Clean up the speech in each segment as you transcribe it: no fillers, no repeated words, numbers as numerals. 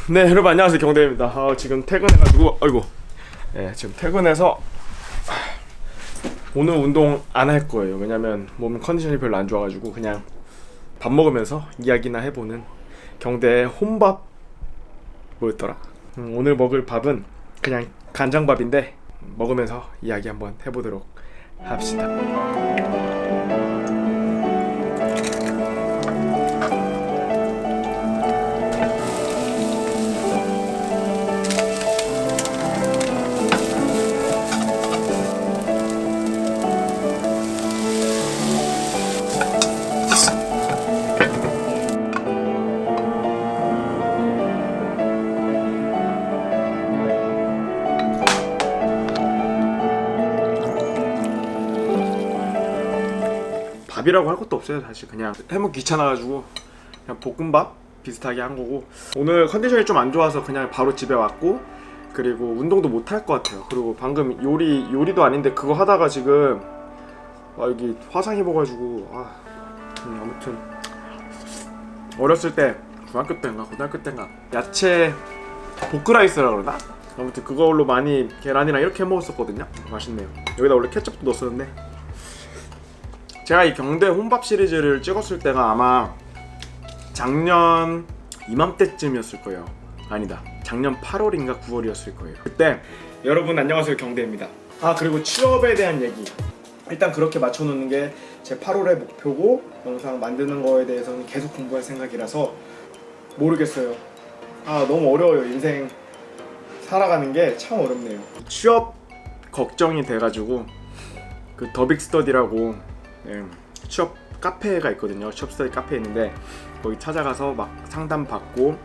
네, 여러분 안녕하세요. 경대입니다. 지금 퇴근해가지고 지금 퇴근해서 오늘 운동 안 할 거예요. 왜냐면 몸 컨디션이 별로 안 좋아가지고 그냥 밥 먹으면서 이야기나 해보는 경대의 혼밥 뭐였더라? 오늘 먹을 밥은 그냥 간장밥인데 먹으면서 이야기 한번 해보도록 합시다. 밥이라고 할 것도 없어요. 사실 그냥 해먹기 귀찮아가지고 그냥 볶음밥 비슷하게 한 거고, 오늘 컨디션이 좀 안 좋아서 그냥 바로 집에 왔고, 그리고 운동도 못 할 것 같아요. 그리고 방금 요리도 아닌데 그거 하다가 지금 여기 화상 입어가지고 아무튼 어렸을 때 중학교 때인가 고등학교 때인가 야채 보크라이스라 그러나? 아무튼 그걸로 많이 계란이랑 이렇게 해 먹었었거든요. 맛있네요. 여기다 원래 케첩도 넣었었는데, 제가 이 경대 혼밥 시리즈를 찍었을 때가 아마 작년 이맘때쯤이었을 거예요. 아니다, 작년 8월인가 9월이었을 거예요. 그때 여러분 안녕하세요, 경대입니다. 그리고 취업에 대한 얘기 일단 그렇게 맞춰놓는 게 제 8월의 목표고, 영상 만드는 거에 대해서는 계속 공부할 생각이라서 모르겠어요. 너무 어려워요. 인생 살아가는 게 참 어렵네요. 취업 걱정이 돼가지고 그 더빅스터디라고 취업 카페가 있거든요. 취업 스터디 카페 있는데 거기 찾아가서 막 상담 받고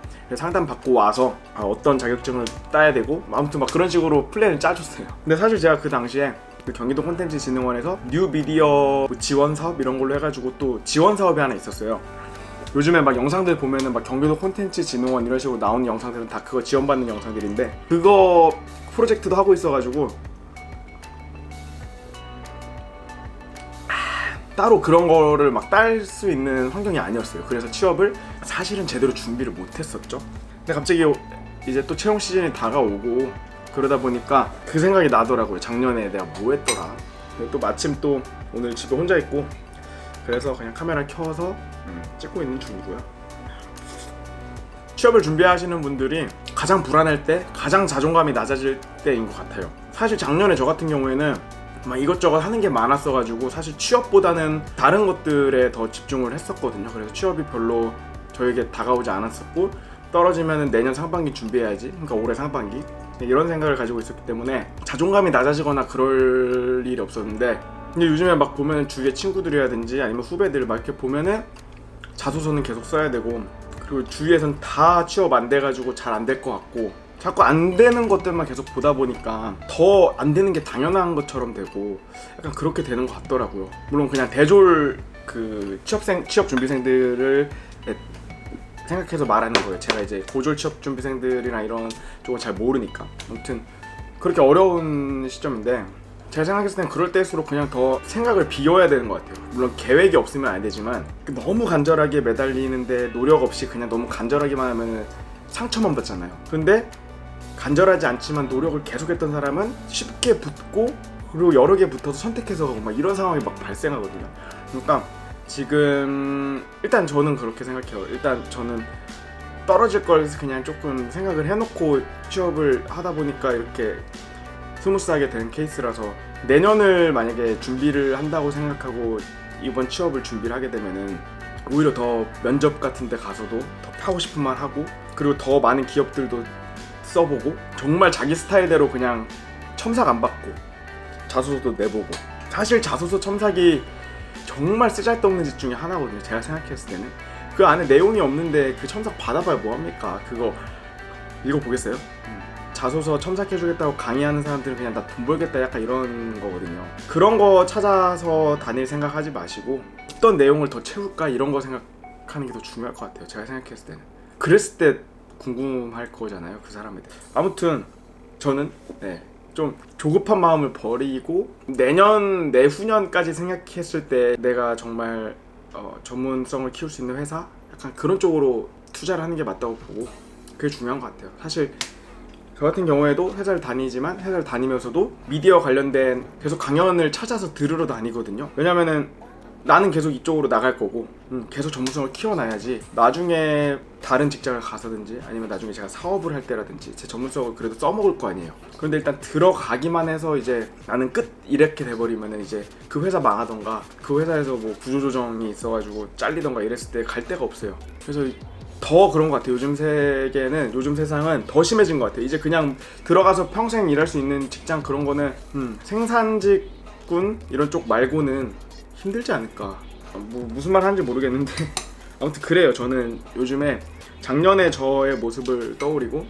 와서 어떤 자격증을 따야 되고, 아무튼 막 그런 식으로 플랜을 짜줬어요. 근데 사실 제가 그 당시에 그 경기도 콘텐츠진흥원에서 뉴 미디어 지원 사업 이런 걸로 해가지고 또 지원 사업이 하나 있었어요. 요즘에 막 영상들 보면은 막 경기도 콘텐츠진흥원 이런 식으로 나오는 영상들은 다 그거 지원받는 영상들인데, 그거 프로젝트도 하고 있어가지고 따로 그런 거를 막 딸 수 있는 환경이 아니었어요. 그래서 취업을 사실은 제대로 준비를 못했었죠. 근데 갑자기 이제 또 채용 시즌이 다가오고 그러다 보니까 그 생각이 나더라고요. 작년에 내가 뭐 했더라. 또 마침 또 오늘 집에 혼자 있고 그래서 그냥 카메라 켜서 찍고 있는 중이고요. 취업을 준비하시는 분들이 가장 불안할 때, 가장 자존감이 낮아질 때인 것 같아요. 사실 작년에 저 같은 경우에는 막 이것저것 하는 게 많았어가지고 사실 취업보다는 다른 것들에 더 집중을 했었거든요. 그래서 취업이 별로 저에게 다가오지 않았었고, 떨어지면 내년 상반기 준비해야지, 그러니까 올해 상반기, 이런 생각을 가지고 있었기 때문에 자존감이 낮아지거나 그럴 일이 없었는데, 근데 요즘에 막 보면 주위에 친구들이라든지 아니면 후배들 막 이렇게 보면은 자소서는 계속 써야 되고, 그리고 주위에선 다 취업 안 돼가지고 잘 안 될 것 같고, 자꾸 안 되는 것들만 계속 보다 보니까 더 안 되는 게 당연한 것처럼 되고 약간 그렇게 되는 것 같더라고요. 물론 그냥 대졸 그 취업 준비생들을 생각해서 말하는 거예요. 제가 이제 고졸 취업 준비생들이나 이런 쪽은 잘 모르니까. 아무튼 그렇게 어려운 시점인데, 제가 생각했을 땐 그럴 때일수록 그냥 더 생각을 비워야 되는 것 같아요. 물론 계획이 없으면 안 되지만 너무 간절하게 매달리는데 노력 없이 그냥 너무 간절하기만 하면 상처만 받잖아요. 근데 간절하지 않지만 노력을 계속했던 사람은 쉽게 붙고, 그리고 여러 개 붙어서 선택해서 가고 막 이런 상황이 막 발생하거든요. 그러니까 지금 일단 저는 그렇게 생각해요. 일단 저는 떨어질 걸 그냥 조금 생각을 해놓고 취업을 하다 보니까 이렇게 스무스하게 된 케이스라서, 내년을 만약에 준비를 한다고 생각하고 이번 취업을 준비를 하게 되면은 오히려 더 면접 같은 데 가서도 더 하고 싶은 말 하고, 그리고 더 많은 기업들도 써보고, 정말 자기 스타일대로 그냥 첨삭 안 받고 자소서도 내보고. 사실 자소서 첨삭이 정말 쓰잘데없는 짓 중에 하나거든요. 제가 생각했을 때는 그 안에 내용이 없는데 그 첨삭 받아봐야 뭐합니까? 그거 읽어보겠어요? 자소서 첨삭해주겠다고 강의하는 사람들은 그냥 나 돈 벌겠다 약간 이런 거거든요. 그런 거 찾아서 다닐 생각하지 마시고 어떤 내용을 더 채울까 이런 거 생각하는 게 더 중요할 것 같아요. 제가 생각했을 때는. 그랬을 때 궁금할 거잖아요, 그 사람에 대해. 아무튼 저는 좀 조급한 마음을 버리고 내년 내후년까지 생각했을 때 내가 정말 전문성을 키울 수 있는 회사, 약간 그런 쪽으로 투자를 하는 게 맞다고 보고, 그게 중요한 것 같아요. 사실 저 같은 경우에도 회사를 다니지만 회사를 다니면서도 미디어 관련된 계속 강연을 찾아서 들으러 다니거든요. 왜냐면은 나는 계속 이쪽으로 나갈 거고 계속 전문성을 키워놔야지 나중에 다른 직장을 가서든지 아니면 나중에 제가 사업을 할 때라든지 제 전문성을 그래도 써먹을 거 아니에요. 그런데 일단 들어가기만 해서 이제 나는 끝 이렇게 돼버리면은 이제 그 회사 망하던가 그 회사에서 뭐 구조조정이 있어가지고 잘리던가 이랬을 때 갈 데가 없어요. 그래서 더 그런 것 같아요. 요즘 세계는, 요즘 세상은 더 심해진 것 같아요. 이제 그냥 들어가서 평생 일할 수 있는 직장 그런 거는 생산직군 이런 쪽 말고는 힘들지 않을까. 뭐 무슨 말 하는지 모르겠는데 아무튼 그래요. 저는 요즘에 작년에 저의 모습을 떠올리고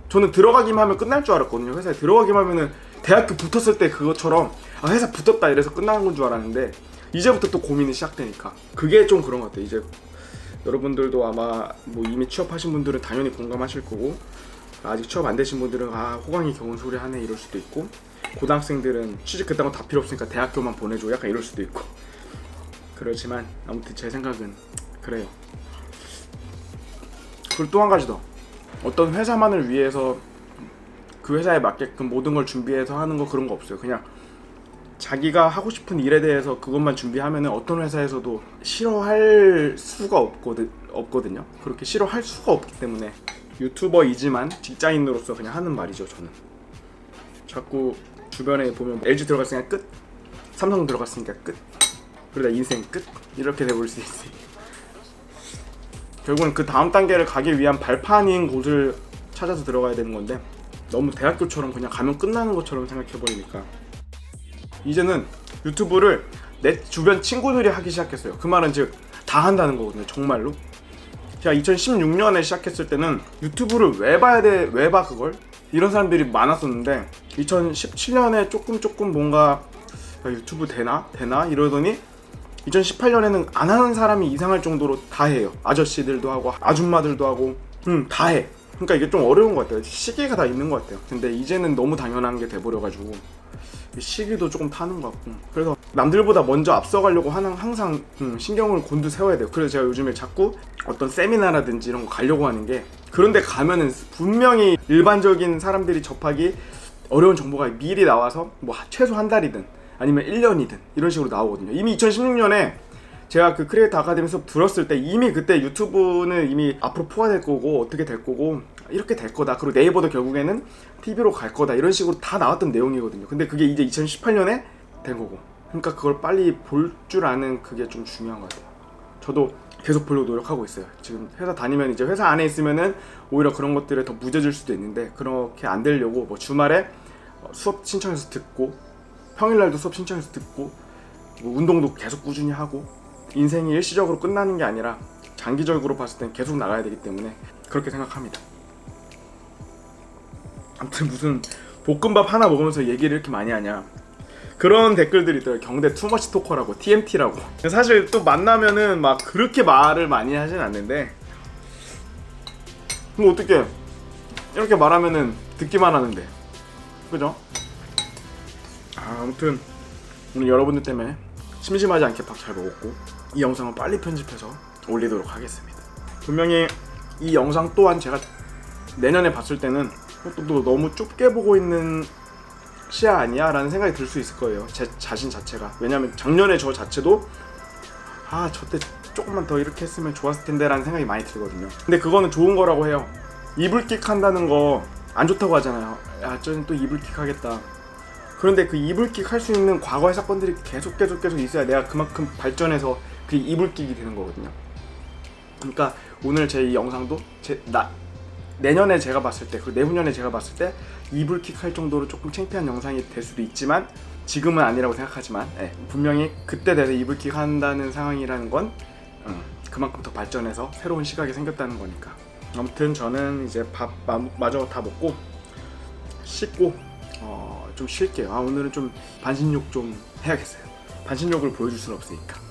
저는 들어가기만 하면 끝날 줄 알았거든요. 회사에 들어가기만 하면은 대학교 붙었을 때 그것처럼 아 회사 붙었다 이래서 끝나는 건 줄 알았는데 이제부터 또 고민이 시작되니까 그게 좀 그런 것 같아요. 이제 여러분들도 아마 뭐 이미 취업하신 분들은 당연히 공감하실 거고 아직 취업 안 되신 분들은 아 호강이 겨운 소리 하네 이럴 수도 있고 고등학생들은 취직 그딴 거 다 필요 없으니까 대학교만 보내줘 약간 이럴 수도 있고 그렇지만 아무튼 제 생각은 그래요. 그리고 또 한 가지 더 어떤 회사만을 위해서 그 회사에 맞게끔 모든 걸 준비해서 하는 거 그런 거 없어요. 그냥 자기가 하고 싶은 일에 대해서 그것만 준비하면은 어떤 회사에서도 싫어할 수가 없거든요. 그렇게 싫어할 수가 없기 때문에 유튜버이지만 직장인으로서 그냥 하는 말이죠. 저는 자꾸 주변에 보면 LG 들어갔으니까 끝, 삼성 들어갔으니까 끝, 그러다 인생 끝 이렇게 돼버릴 수 있으니 결국은 그 다음 단계를 가기 위한 발판인 곳을 찾아서 들어가야 되는 건데 너무 대학교처럼 그냥 가면 끝나는 것처럼 생각해버리니까 이제는 유튜브를 내 주변 친구들이 하기 시작했어요. 그 말은 즉 다 한다는 거거든요. 정말로. 제가 2016년에 시작했을 때는 유튜브를 왜 봐야 돼? 왜 봐 그걸? 이런 사람들이 많았었는데 2017년에 조금 뭔가 유튜브 되나 이러더니 2018년에는 안 하는 사람이 이상할 정도로 다 해요. 아저씨들도 하고 아줌마들도 하고 다 해. 그러니까 이게 좀 어려운 것 같아요. 시기가 다 있는 것 같아요. 근데 이제는 너무 당연한 게 돼버려가지고 시기도 조금 타는 것 같고 그래서 남들보다 먼저 앞서가려고 하는 항상 신경을 곤두세워야 돼요. 그래서 제가 요즘에 자꾸 어떤 세미나라든지 이런 거 가려고 하는 게 그런데 가면은 분명히 일반적인 사람들이 접하기 어려운 정보가 미리 나와서 뭐 최소 한 달이든 아니면 1년이든 이런 식으로 나오거든요. 이미 2016년에 제가 그 크리에이터 아카데미 수업 들었을 때 이미 그때 유튜브는 이미 앞으로 포화될 거고 어떻게 될 거고 이렇게 될 거다. 그리고 네이버도 결국에는 TV로 갈 거다. 이런 식으로 다 나왔던 내용이거든요. 근데 그게 이제 2018년에 된 거고. 그러니까 그걸 빨리 볼 줄 아는 그게 좀 중요한 것 같아요. 저도 계속 보려고 노력하고 있어요. 지금 회사 다니면 이제 회사 안에 있으면은 오히려 그런 것들에 더 무뎌질 수도 있는데 그렇게 안 되려고 뭐 주말에 수업 신청해서 듣고 평일날도 수업 신청해서 듣고 뭐 운동도 계속 꾸준히 하고 인생이 일시적으로 끝나는 게 아니라 장기적으로 봤을 땐 계속 나가야 되기 때문에 그렇게 생각합니다. 아무튼 무슨 볶음밥 하나 먹으면서 얘기를 이렇게 많이 하냐 그런 댓글들이 있더라고요. 경대 투머치 토커라고 TMT라고. 사실 또 만나면은 막 그렇게 말을 많이 하진 않는데 뭐 어떻게 이렇게 말하면은 듣기만 하는데 그죠? 아무튼 오늘 여러분들 때문에 심심하지 않게 밥 잘 먹었고 이 영상은 빨리 편집해서 올리도록 하겠습니다. 분명히 이 영상 또한 제가 내년에 봤을 때는 또 너무 좁게 보고 있는 시야 아니야? 라는 생각이 들 수 있을 거예요. 제 자신 자체가. 왜냐면 작년에 저 자체도 저때 조금만 더 이렇게 했으면 좋았을 텐데 라는 생각이 많이 들거든요. 근데 그거는 좋은 거라고 해요. 이불킥 한다는 거 안 좋다고 하잖아요. 야 쟤는 또 이불킥 하겠다. 그런데 그 이불킥 할 수 있는 과거의 사건들이 계속 있어야 내가 그만큼 발전해서 그 이불킥이 되는 거거든요. 그러니까 오늘 제 이 영상도 내년에 제가 봤을 때, 그리고 내후년에 제가 봤을 때 이불킥 할 정도로 조금 창피한 영상이 될 수도 있지만 지금은 아니라고 생각하지만 분명히 그때 돼서 이불킥 한다는 상황이라는 건 그만큼 더 발전해서 새로운 시각이 생겼다는 거니까. 아무튼 저는 이제 밥 마저 다 먹고 씻고 좀 쉴게요. 오늘은 좀 반신욕 좀 해야겠어요. 반신욕을 보여줄 수는 없으니까.